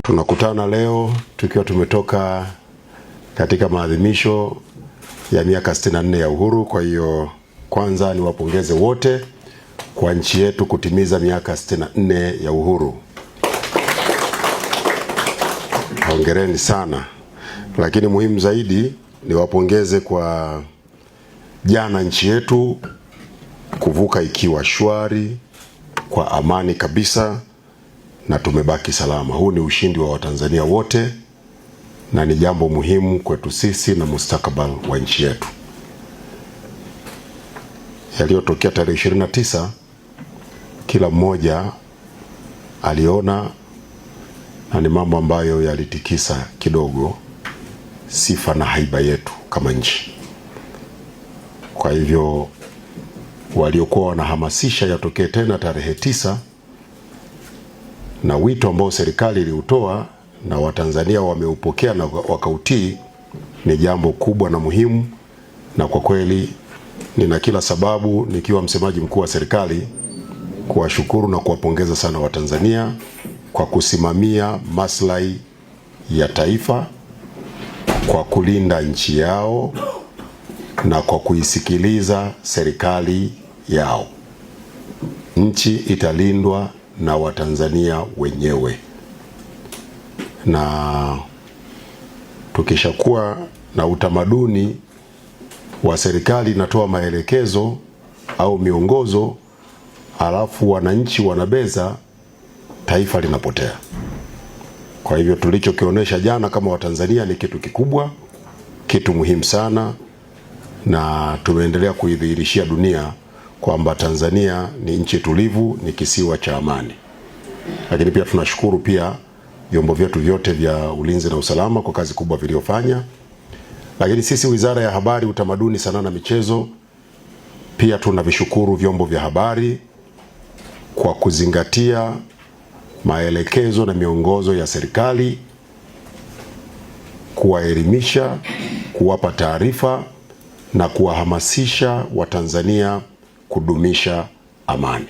Tunakutana leo tukiwa tumetoka katika maadhimisho ya miaka 64 ya uhuru. Kwa hiyo kwanza niwapongeze wote kwa nchi yetu kutimiza miaka 64 ya uhuru. Hongereni sana. Lakini muhimu zaidi niwapongeze kwa jana nchi yetu kuvuka ikiwa shwari kwa amani kabisa na tumebaki salama. Huu ni ushindi wa Watanzania wote na ni jambo muhimu kwetu sisi na mustakabali wa nchi yetu. Yaliyotokea tarehe 29 kila mmoja aliona, na ni mambo ambayo yalitikisa kidogo sifa na haiba yetu kama nchi. Kwa hivyo waliokuwa wanahamasisha yatokee tena tarehe 9 na wito ambao serikali iliutoa na Watanzania wameupokea na wakautii ni jambo kubwa na muhimu, na kwa kweli nina kila sababu nikiwa msemaji mkuu wa serikali kuwashukuru na kuwapongeza sana Watanzania kwa kusimamia maslahi ya taifa, kwa kulinda nchi yao na kwa kuisikiliza serikali yao. Nchi italindwa na Watanzania wenyewe, na tukishakuwa na utamaduni wa serikali inatoa maelekezo au miongozo alafu wananchi wanabeza, taifa linapotea. Kwa hivyo tulichokionyesha jana kama Watanzania ni kitu kikubwa, kitu muhimu sana, na tumeendelea kuidhihirishia dunia kwamba Tanzania ni nchi tulivu, ni kisiwa cha amani. Lakini pia tunashukuru pia vyombo vyetu vyote vya ulinzi na usalama kwa kazi kubwa viliofanya. Lakini sisi Wizara ya Habari, Utamaduni, Sanaa na Michezo pia tunavishukuru vyombo vya habari kwa kuzingatia maelekezo na miongozo ya serikali, kuwaelimisha, kuwapa taarifa na kuwahamasisha Watanzania kudumisha amani.